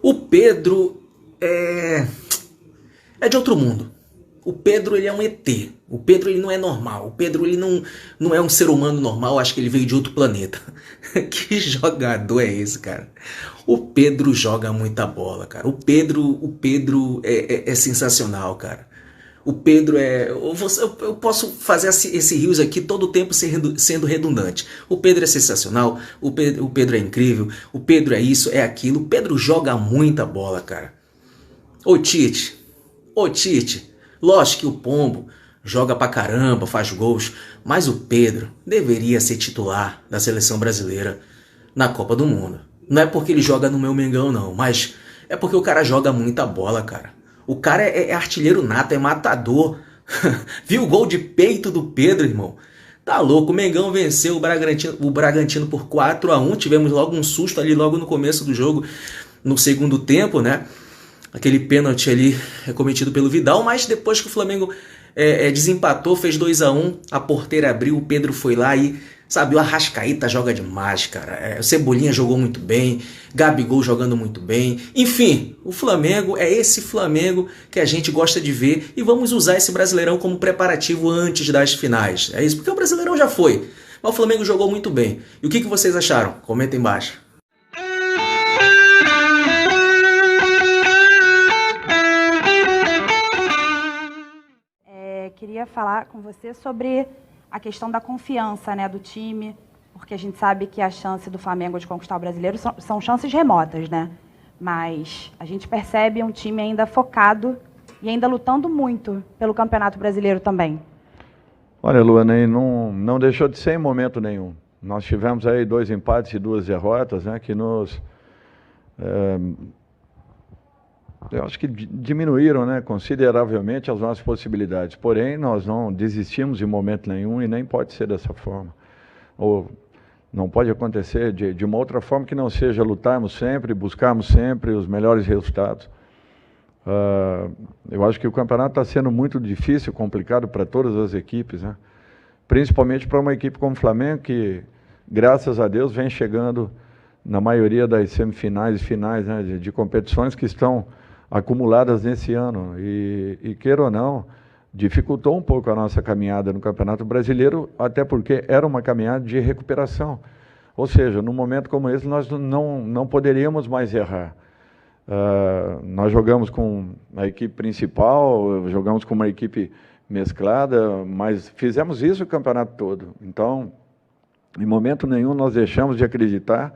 O Pedro é de outro mundo. O Pedro, ele é um ET. O Pedro, ele não é normal. O Pedro, ele não é um ser humano normal. Acho que ele veio de outro planeta. Que jogador é esse, cara? O Pedro joga muita bola, cara. O Pedro é sensacional, cara. O Pedro é... Eu posso fazer esse rios aqui todo o tempo sendo redundante. O Pedro é sensacional. O Pedro é incrível. O Pedro é isso, é aquilo. O Pedro joga muita bola, cara. Ô Tite, ô Tite, lógico que o Pombo joga pra caramba, faz gols, mas o Pedro deveria ser titular da seleção brasileira na Copa do Mundo. Não é porque ele joga no meu Mengão não, mas é porque o cara joga muita bola, cara. O cara é artilheiro nato, é matador. Viu o gol de peito do Pedro, irmão? Tá louco, o Mengão venceu o Bragantino por 4-1, tivemos logo um susto ali logo no começo do jogo, no segundo tempo, né? Aquele pênalti ali cometido pelo Vidal, mas depois que o Flamengo desempatou, fez 2-1, a porteira abriu, o Pedro foi lá e, sabe, o Arrascaeta joga demais, cara. O Cebolinha jogou muito bem, Gabigol jogando muito bem. Enfim, o Flamengo é esse Flamengo que a gente gosta de ver e vamos usar esse Brasileirão como preparativo antes das finais. É isso, porque o Brasileirão já foi, mas o Flamengo jogou muito bem. E o que vocês acharam? Comenta aí embaixo. Queria falar com você sobre a questão da confiança, né, do time, porque a gente sabe que a chance do Flamengo de conquistar o Brasileiro são chances remotas, né? Mas a gente percebe um time ainda focado e ainda lutando muito pelo Campeonato Brasileiro também. Olha, Luana, não deixou de ser em momento nenhum. Nós tivemos aí 2 empates e 2 derrotas, né, que nos... eu acho que diminuíram, né, consideravelmente as nossas possibilidades. Porém, nós não desistimos em momento nenhum e nem pode ser dessa forma. Ou não pode acontecer de uma outra forma que não seja lutarmos sempre, buscarmos sempre os melhores resultados. Eu acho que o campeonato está sendo muito difícil, complicado para todas as equipes, né? Principalmente para uma equipe como o Flamengo, que, graças a Deus, vem chegando na maioria das semifinais e finais, né, de competições que estão acumuladas nesse ano, e queira ou não, dificultou um pouco a nossa caminhada no Campeonato Brasileiro, até porque era uma caminhada de recuperação. Ou seja, num momento como esse, nós não poderíamos mais errar. Nós jogamos com a equipe principal, jogamos com uma equipe mesclada, mas fizemos isso o campeonato todo. Então, em momento nenhum, nós deixamos de acreditar,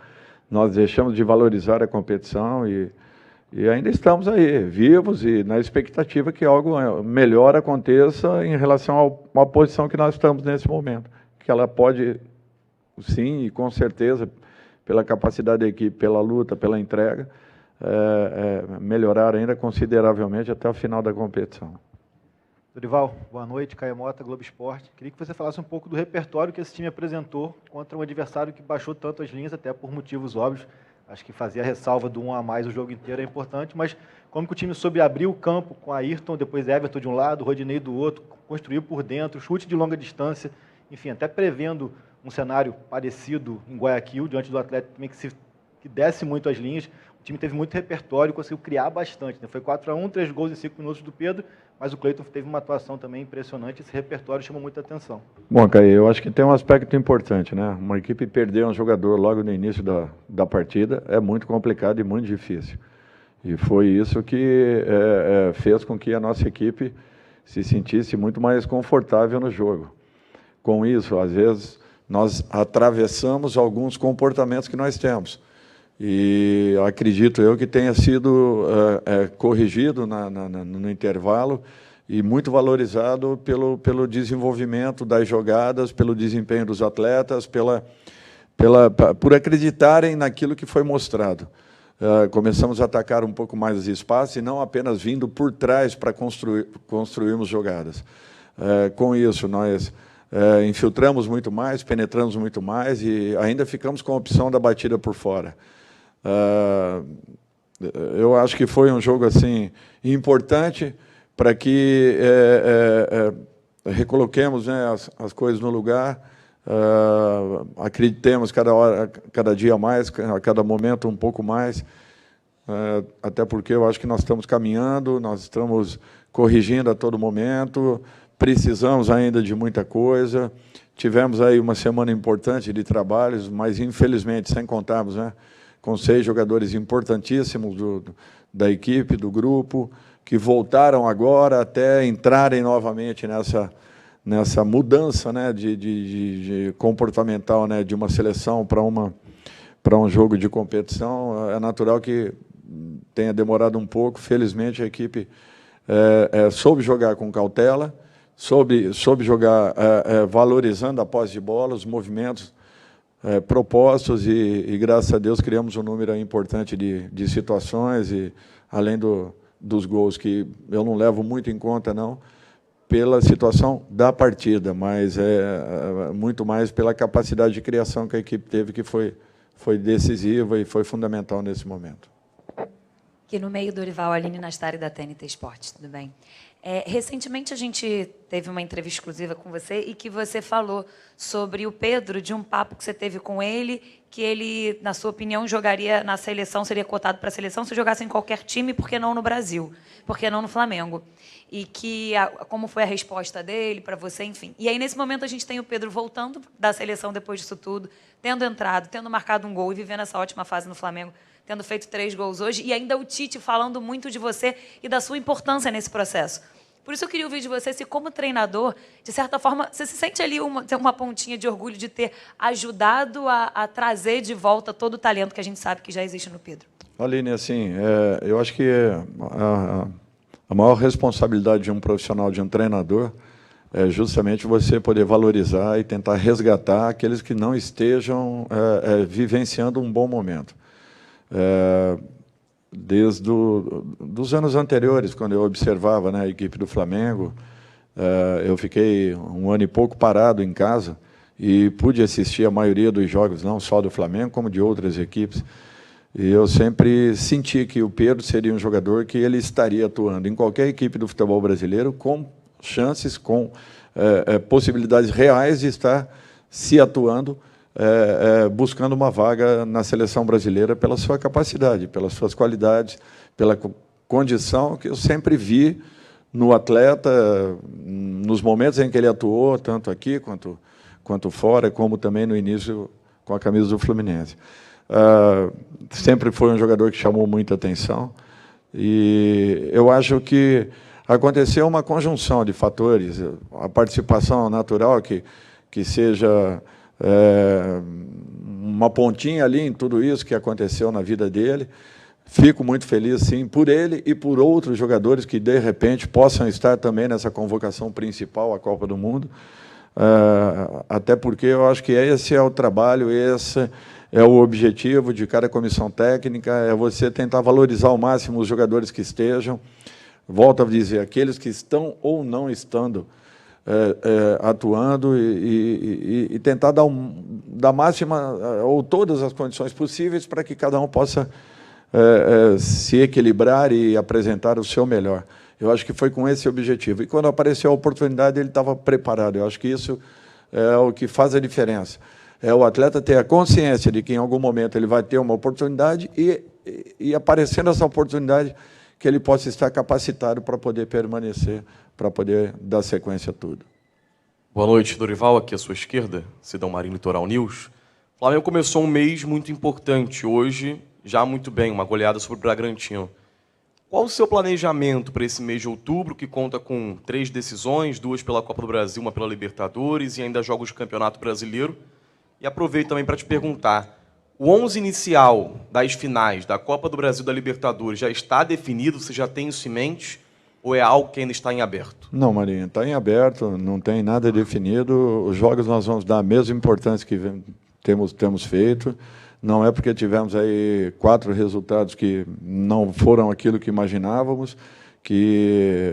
nós deixamos de valorizar a competição e ainda estamos aí, vivos e na expectativa que algo melhor aconteça em relação à posição que nós estamos nesse momento. Que ela pode, sim, e com certeza, pela capacidade da equipe, pela luta, pela entrega, melhorar ainda consideravelmente até o final da competição. Dorival, boa noite, Caio Mota, Globo Esporte. Queria que você falasse um pouco do repertório que esse time apresentou contra um adversário que baixou tanto as linhas, até por motivos óbvios. Acho que fazer a ressalva do 1 a mais o jogo inteiro é importante, mas como que o time soube abrir o campo com Ayrton, depois Everton de um lado, Rodinei do outro, construiu por dentro, chute de longa distância, enfim, até prevendo um cenário parecido em Guayaquil, diante do Atlético também que desce muito as linhas. O time teve muito repertório, conseguiu criar bastante, né? Foi 4-1, 3 gols em 5 minutos do Pedro, mas o Cleiton teve uma atuação também impressionante, esse repertório chamou muita atenção. Bom, Caio, eu acho que tem um aspecto importante, né? Uma equipe perder um jogador logo no início da partida é muito complicado e muito difícil. E foi isso que fez com que a nossa equipe se sentisse muito mais confortável no jogo. Com isso, às vezes, nós atravessamos alguns comportamentos que nós temos. E acredito eu que tenha sido corrigido no intervalo e muito valorizado pelo desenvolvimento das jogadas, pelo desempenho dos atletas, por acreditarem naquilo que foi mostrado. Começamos a atacar um pouco mais os espaços e não apenas vindo por trás para construirmos jogadas. Com isso, nós infiltramos muito mais, penetramos muito mais e ainda ficamos com a opção da batida por fora. Eu acho que foi um jogo assim importante para que recoloquemos, né, as coisas no lugar, acreditemos cada dia mais, a cada momento um pouco mais, até porque eu acho que nós estamos caminhando, nós estamos corrigindo a todo momento, precisamos ainda de muita coisa. Tivemos aí uma semana importante de trabalhos, mas, infelizmente, sem contarmos, né, com 6 jogadores importantíssimos da equipe, do grupo, que voltaram agora até entrarem novamente nessa mudança, né, de comportamental, né, de uma seleção para um jogo de competição. É natural que tenha demorado um pouco. Felizmente, a equipe soube jogar com cautela, soube jogar valorizando a posse de bola, os movimentos propostos, e, graças a Deus, criamos um número importante de situações, e além dos gols, que eu não levo muito em conta, não, pela situação da partida, mas muito mais pela capacidade de criação que a equipe teve, que foi decisiva e foi fundamental nesse momento. Aqui no meio, Dorival, Aline Nastari, da TNT Esportes, tudo bem? Recentemente, a gente teve uma entrevista exclusiva com você e que você falou sobre o Pedro, de um papo que você teve com ele, que ele, na sua opinião, jogaria na seleção, seria cotado para a seleção se jogasse em qualquer time, por que não no Brasil? Por que não no Flamengo? E que como foi a resposta dele para você, enfim. E aí, nesse momento, a gente tem o Pedro voltando da seleção depois disso tudo, tendo entrado, tendo marcado um gol e vivendo essa ótima fase no Flamengo, tendo feito 3 gols hoje, e ainda o Tite falando muito de você e da sua importância nesse processo. Por isso eu queria ouvir de você se, como treinador, de certa forma, você se sente ali uma pontinha de orgulho de ter ajudado a trazer de volta todo o talento que a gente sabe que já existe no Pedro. Aline, assim, eu acho que a maior responsabilidade de um profissional, de um treinador, é justamente você poder valorizar e tentar resgatar aqueles que não estejam vivenciando um bom momento. Desde dos anos anteriores, quando eu observava, né, a equipe do Flamengo, eu fiquei 1 ano e pouco parado em casa e pude assistir a maioria dos jogos, não só do Flamengo, como de outras equipes. E eu sempre senti que o Pedro seria um jogador que ele estaria atuando em qualquer equipe do futebol brasileiro, com chances, com possibilidades reais de estar se atuando, buscando uma vaga na seleção brasileira pela sua capacidade, pelas suas qualidades, pela condição que eu sempre vi no atleta, nos momentos em que ele atuou, tanto aqui quanto fora, como também no início com a camisa do Fluminense. Sempre foi um jogador que chamou muita atenção, e eu acho que aconteceu uma conjunção de fatores, a participação natural que seja uma pontinha ali em tudo isso que aconteceu na vida dele. Fico muito feliz, sim, por ele e por outros jogadores que, de repente, possam estar também nessa convocação principal à Copa do Mundo, até porque eu acho que esse é o trabalho, esse é o objetivo de cada comissão técnica, é você tentar valorizar ao máximo os jogadores que estejam, volto a dizer, aqueles que estão ou não estando atuando, e tentar dar máxima ou todas as condições possíveis para que cada um possa se equilibrar e apresentar o seu melhor. Eu acho que foi com esse objetivo. E quando apareceu a oportunidade, ele estava preparado. Eu acho que isso é o que faz a diferença. É o atleta ter a consciência de que em algum momento ele vai ter uma oportunidade e aparecendo essa oportunidade, que ele possa estar capacitado para poder permanecer, para poder dar sequência a tudo. Boa noite, Dorival, aqui à sua esquerda, Cidão Marinho, Litoral News. O Flamengo começou um mês muito importante, hoje já muito bem, uma goleada sobre o Bragantino. Qual o seu planejamento para esse mês de outubro, que conta com 3 decisões, 2 pela Copa do Brasil, 1 pela Libertadores e ainda jogos de Campeonato Brasileiro? E aproveito também para te perguntar, o 11 inicial das finais da Copa do Brasil e da Libertadores já está definido? Você já tem isso em mente? Ou é algo que ainda está em aberto? Não, Marinho, está em aberto, não tem nada definido. Os jogos nós vamos dar a mesma importância que temos feito. Não é porque tivemos aí 4 resultados que não foram aquilo que imaginávamos, que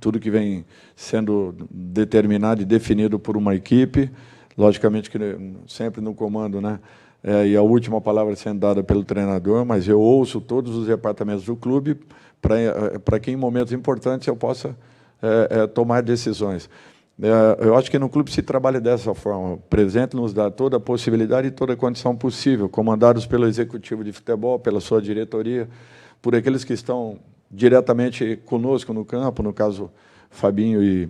tudo que vem sendo determinado e definido por uma equipe, logicamente que sempre no comando, né? E a última palavra sendo dada pelo treinador, mas eu ouço todos os departamentos do clube para que em momentos importantes eu possa tomar decisões. Eu acho que no clube se trabalha dessa forma. O presidente nos dá toda a possibilidade e toda a condição possível, comandados pelo executivo de futebol, pela sua diretoria, por aqueles que estão diretamente conosco no campo, no caso Fabinho e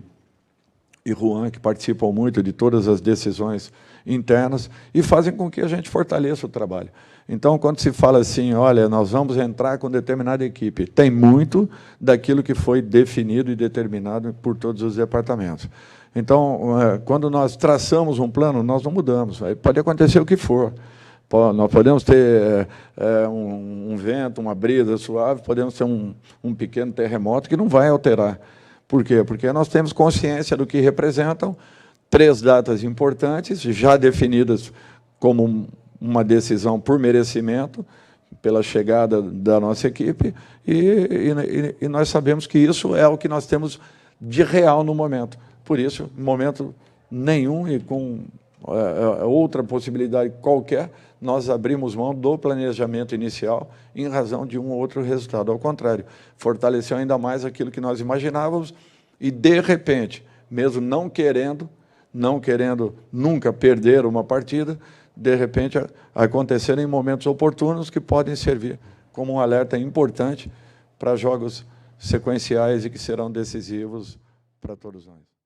Juan, que participam muito de todas as decisões internas e fazem com que a gente fortaleça o trabalho. Então, quando se fala assim, olha, nós vamos entrar com determinada equipe, tem muito daquilo que foi definido e determinado por todos os departamentos. Então, quando nós traçamos um plano, nós não mudamos. Aí pode acontecer o que for. Nós podemos ter um vento, uma brisa suave, podemos ter um pequeno terremoto que não vai alterar. Por quê? Porque nós temos consciência do que representam 3 datas importantes, já definidas como uma decisão por merecimento, pela chegada da nossa equipe, e nós sabemos que isso é o que nós temos de real no momento. Por isso, em momento nenhum e com outra possibilidade qualquer, nós abrimos mão do planejamento inicial em razão de um ou outro resultado. Ao contrário, fortaleceu ainda mais aquilo que nós imaginávamos e, de repente, mesmo não querendo nunca perder uma partida, de repente acontecer em momentos oportunos que podem servir como um alerta importante para jogos sequenciais e que serão decisivos para todos nós.